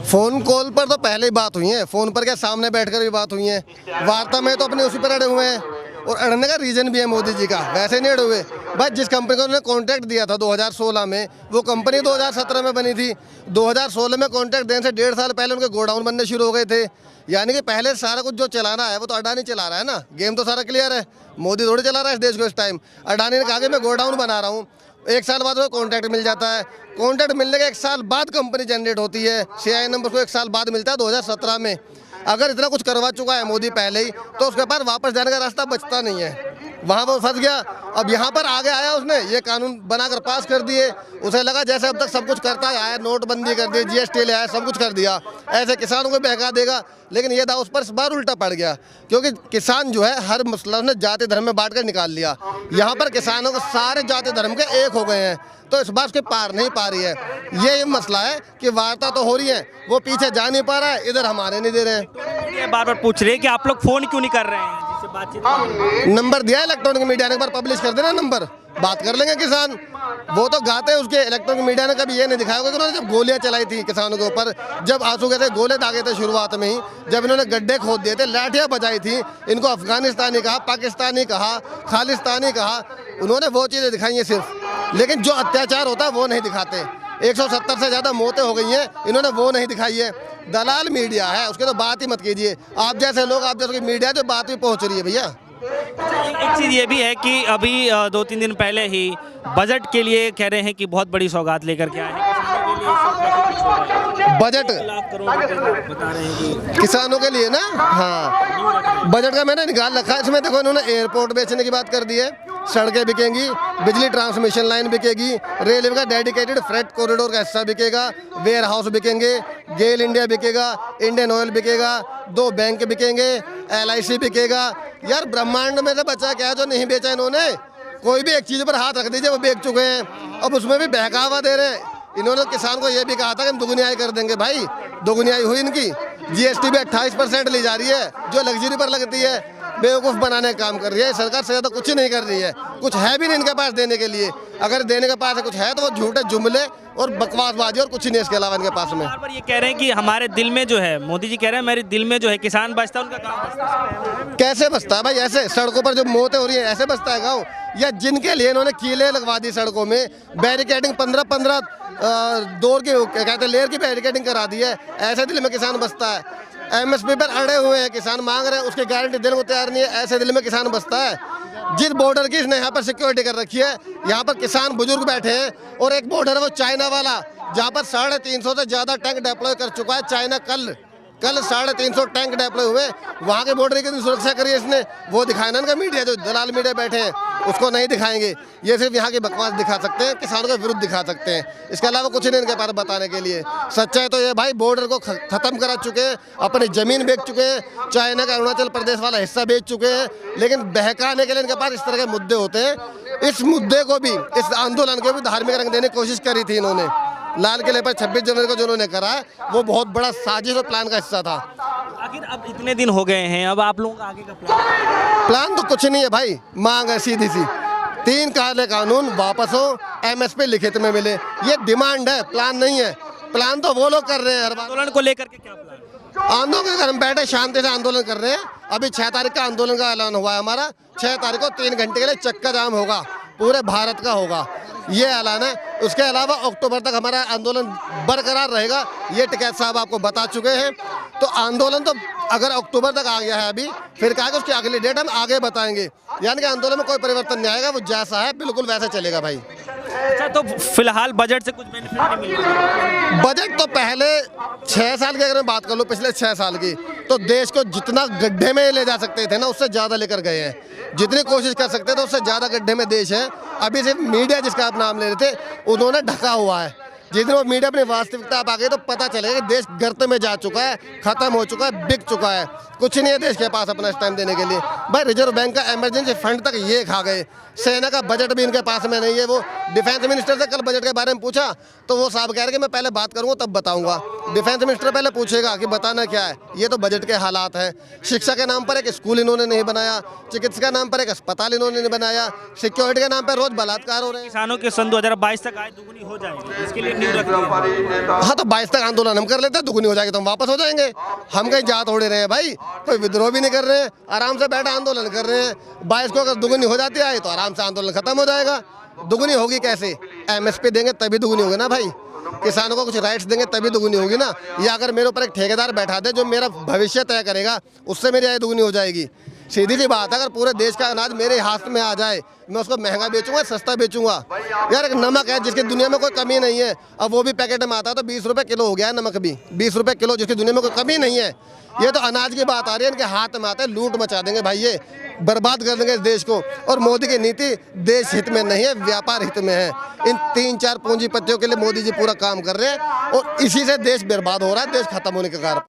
Phone call पर तो पहले ही बात हुई है, फोन पर क्या सामने बैठकर भी बात हुई है। वार्ता में तो अपने उसी पर अड़े हुए हैं और अड़ने का रीजन भी है मोदी जी का, वैसे नहीं अड़े हुए। बस जिस कंपनी को उन्होंने कॉन्ट्रैक्ट दिया था 2016 में, वो कंपनी 2017 में बनी थी। 2016 में कॉन्ट्रैक्ट देने से 1.5 साल पहले उनके गोडाउन बनने शुरू हो गए थे। यानी कि पहले सारा कुछ जो चलाना है वो तो अडानी चला रहा है ना, गेम तो सारा क्लियर है। मोदी थोड़ी चला रहा है इस देश को इस टाइम। अडानी ने कहा कि मैं गोडाउन बना रहा हूँ, 1 साल बाद वो कॉन्ट्रैक्ट मिल जाता है। कॉन्ट्रैक्ट मिलने के 1 साल बाद कंपनी जनरेट होती है, CI नंबर को 1 साल बाद मिलता है 2017 में। अगर इतना कुछ करवा चुका है मोदी पहले ही, तो उसके पास वापस जाने का रास्ता बचता नहीं है। वहाँ पर फंस गया, अब यहाँ पर आगे आया, उसने ये कानून बनाकर पास कर दिए। उसे लगा जैसे अब तक सब कुछ करता है, आया नोटबंदी कर दी, GST ले आया, सब कुछ कर दिया, ऐसे किसानों को बहका देगा। लेकिन ये दाव उस पर इस बार उल्टा पड़ गया, क्योंकि किसान जो है हर मसला उसने जाति धर्म में बांट कर निकाल लिया। यहाँ पर किसानों को सारे जाति धर्म के एक हो गए हैं, तो इस बार उसके पार नहीं पा रही है। ये मसला है कि वार्ता तो हो रही है, वो पीछे जा नहीं पा रहा है, इधर हमारे नहीं दे रहे हैं। बार बार पूछ रहे हैं कि आप लोग फोन क्यों नहीं कर रहे हैं, जिससे बातचीत नंबर दिया इलेक्ट्रॉनिक मीडिया ने, एक बार पब्लिश कर देना नंबर, बात कर लेंगे किसान। वो तो गाते हैं उसके, इलेक्ट्रॉनिक मीडिया ने कभी ये नहीं दिखाया कि उन्होंने जब गोलियां चलाई थी किसानों के ऊपर, जब आंसू के थे गोले दागे थे शुरुआत में ही, जब इन्होंने गड्ढे खोद दिए थे, लाठियां बजाई थी, इनको अफगानिस्तानी कहा, पाकिस्तानी कहा, खालिस्तानी कहा, उन्होंने वो चीज़ें दिखाई हैं सिर्फ। लेकिन जो अत्याचार होता है वो नहीं दिखाते। 170 से ज़्यादा मौतें हो गई हैं, इन्होंने वो नहीं दिखाई है। दलाल मीडिया है, उसकी तो बात ही मत कीजिए। आप जैसे लोग, आप जैसे मीडिया जो बात भी पहुँच रही है भैया। एक चीज़ ये भी है कि अभी 2-3 दिन पहले ही बजट के लिए कह रहे हैं कि बहुत बड़ी सौगात लेकर के आए हैं बजट बता रहे हैं कि किसानों के लिए ना। हाँ, बजट का मैंने निकाल रखा है। इसमें देखो इन्होंने एयरपोर्ट बेचने की बात कर दी है, सड़कें बिकेंगी, बिजली ट्रांसमिशन लाइन बिकेगी, रेलवे का डेडिकेटेड फ्रेट कॉरिडोर का हिस्सा बिकेगा, वेयर हाउस बिकेंगे, गेल इंडिया बिकेगा, इंडियन ऑयल बिकेगा, 2 बैंक बिकेंगे, LIC बिकेगा। यार ब्रह्मांड में से बचा क्या जो नहीं बेचा इन्होंने? कोई भी एक चीज़ पर हाथ रख दीजिए, वो बेच चुके हैं। अब उसमें भी बहकावा दे रहे हैं। इन्होंने किसान को ये भी कहा था कि हम दुगुनियाई कर देंगे। भाई दुगुनियाई हुई इनकी। GST भी 28% ली जा रही है, जो लग्जरी पर लगती है। बेवकूफ़ बनाने का काम कर रही है सरकार, से ज़्यादा कुछ नहीं कर रही है। कुछ है भी नहीं इनके पास देने के लिए। अगर देने के पास कुछ है तो वो झूठे जुमले और बकवासबाजी, और कुछ नहीं इसके अलावा इनके पास में। बार बार ये कह रहे हैं कि हमारे दिल में जो है, मोदी जी कह रहे हैं मेरे दिल में जो है किसान बचता है, उनका काम बचता है। कैसे बचता है भाई? ऐसे सड़कों पर जो मौतें हो रही है, ऐसे बचता है गाँव? या जिनके लिए इन्होंने कीले लगवा दी सड़कों में, बैरिकेडिंग 15-15 दौर की कहते हैं लेयर की बैरिकेडिंग करा दी है, ऐसे दिल में किसान बचता है? MSP पर अड़े हुए हैं, किसान मांग रहे हैं, उसकी गारंटी देने को तैयार नहीं है, ऐसे दिल में किसान बचता है? जिस बॉर्डर की इसने यहाँ पर सिक्योरिटी कर रखी है, यहाँ पर किसान बुजुर्ग बैठे हैं, और एक बॉर्डर है वो चाइना वाला, जहाँ पर 350 से ज़्यादा टैंक डिप्लॉय कर चुका है चाइना। कल 350 टैंक डिप्लॉय हुए, वहाँ के बॉर्डर की सुरक्षा करी है इसने, वो दिखाए ना इनका मीडिया, जो दलाल मीडिया बैठे हैं उसको नहीं दिखाएंगे। ये सिर्फ यहाँ की बकवास दिखा सकते हैं, किसानों के विरुद्ध दिखा सकते हैं, इसके अलावा कुछ नहीं इनके पास बताने के लिए। सच्चाई तो ये भाई, बॉर्डर को ख़त्म करा चुके हैं, अपनी ज़मीन बेच चुके हैं, चाइना का अरुणाचल प्रदेश वाला हिस्सा बेच चुके हैं। लेकिन बहकाने के लिए इनके पास इस तरह के मुद्दे होते हैं। इस मुद्दे को भी, इस आंदोलन को भी धार्मिक रंग देने की कोशिश करी थी इन्होंने। लाल किले पर 26 जनवरी को जो उन्होंने करा, वो बहुत बड़ा साजिश और प्लान का हिस्सा था। आखिर अब इतने दिन हो गए हैं, अब आप लोगों का आगे का प्लान तो कुछ नहीं है भाई, मांग है सीधी सी, 3 काले कानून वापस हो, MSP लिखित में मिले, ये डिमांड है, प्लान नहीं है। प्लान तो वो लोग कर रहे हैं हर बार। आंदोलन को लेकर के क्या प्लान? आंदोलन के घर में बैठे शांति से आंदोलन कर रहे हैं। अभी 6 तारीख का आंदोलन का ऐलान हुआ है हमारा, 6 तारीख को 3 घंटे के लिए चक्का जाम होगा, पूरे भारत का होगा, ये ऐलान है। उसके अलावा अक्टूबर तक हमारा आंदोलन बरकरार रहेगा, ये टिकैत साहब आपको बता चुके हैं। तो आंदोलन तो अगर अक्टूबर तक आ गया है अभी, फिर कहा कि उसकी अगली डेट हम आगे बताएंगे। यानी कि आंदोलन में कोई परिवर्तन नहीं आएगा, वो जैसा है बिल्कुल वैसा चलेगा भाई। अच्छा, तो फिलहाल बजट से कुछ बेनिफिट नहीं मिल रहा? बजट तो पहले 6 साल की अगर मैं बात कर लूँ, पिछले 6 साल की, तो देश को जितना गड्ढे में ले जा सकते थे ना, उससे ज़्यादा लेकर गए हैं। जितनी कोशिश कर सकते थे उससे ज़्यादा गड्ढे में देश है। अभी सिर्फ मीडिया जिसका आप नाम ले रहे थे, उन्होंने ढका हुआ है। जिस दिन वो मीडिया अपनी वास्तविकता आप आ गई तो पता चलेगा कि देश गर्त में जा चुका है, खत्म हो चुका है, बिक चुका है। कुछ नहीं है देश के पास अपना इस टाइम देने के लिए। भाई रिजर्व बैंक का इमरजेंसी फंड तक ये खा गए, सेना का बजट भी इनके पास में नहीं है। वो डिफेंस मिनिस्टर से कल बजट के बारे में पूछा तो वो साहब कह रहे कि मैं पहले बात करूंगा तब बताऊंगा। डिफेंस मिनिस्टर पहले पूछेगा कि बताना क्या है। ये तो बजट के हालात हैं। शिक्षा के नाम पर एक स्कूल इन्होंने नहीं बनाया, चिकित्सा के नाम पर एक अस्पताल इन्होंने नहीं बनाया, सिक्योरिटी के नाम पर रोज बलात्कार हो रहे हैं। किसानों के सन 2022 तक आय दुगुनी हो जाएगी, इसके लिए नींव रख दी। हाँ तो 22 तक आंदोलन हम कर लेते हैं, दुगनी हो जाएगी तो हम वापस हो जाएंगे। हम कहीं जा थोड़े रहे हैं भाई, कोई विद्रोह भी नहीं कर रहे हैं, आराम से बैठा आंदोलन कर रहे हैं। 22 को अगर दुगनी हो जाती है तो आराम से आंदोलन खत्म हो जाएगा। दुगनी होगी कैसे? MSP देंगे तभी दुगनी होगी ना भाई, किसानों को कुछ राइट्स देंगे तभी दुगनी होगी ना। या अगर मेरे ऊपर एक ठेकेदार बैठा दे जो मेरा भविष्य तय करेगा, उससे मेरी आय दुगनी हो जाएगी। सीधी सी बात है, अगर पूरे देश का अनाज मेरे हाथ में आ जाए, मैं उसको महंगा बेचूंगा, सस्ता बेचूंगा। यार एक नमक है जिसकी दुनिया में कोई कमी नहीं है, अब वो भी पैकेट में आता है तो 20 रुपये किलो हो गया है। नमक भी 20 रुपये किलो, जिसकी दुनिया में कोई कमी नहीं है। ये तो अनाज की बात आ रही है, इनके हाथ में आता है, लूट मचा देंगे भाई, ये बर्बाद कर देंगे इस देश को। और मोदी की नीति देश हित में नहीं है, व्यापार हित में है। इन 3-4 पूंजीपतियों के लिए मोदी जी पूरा काम कर रहे हैं और इसी से देश बर्बाद हो रहा है, देश खत्म होने के कारण।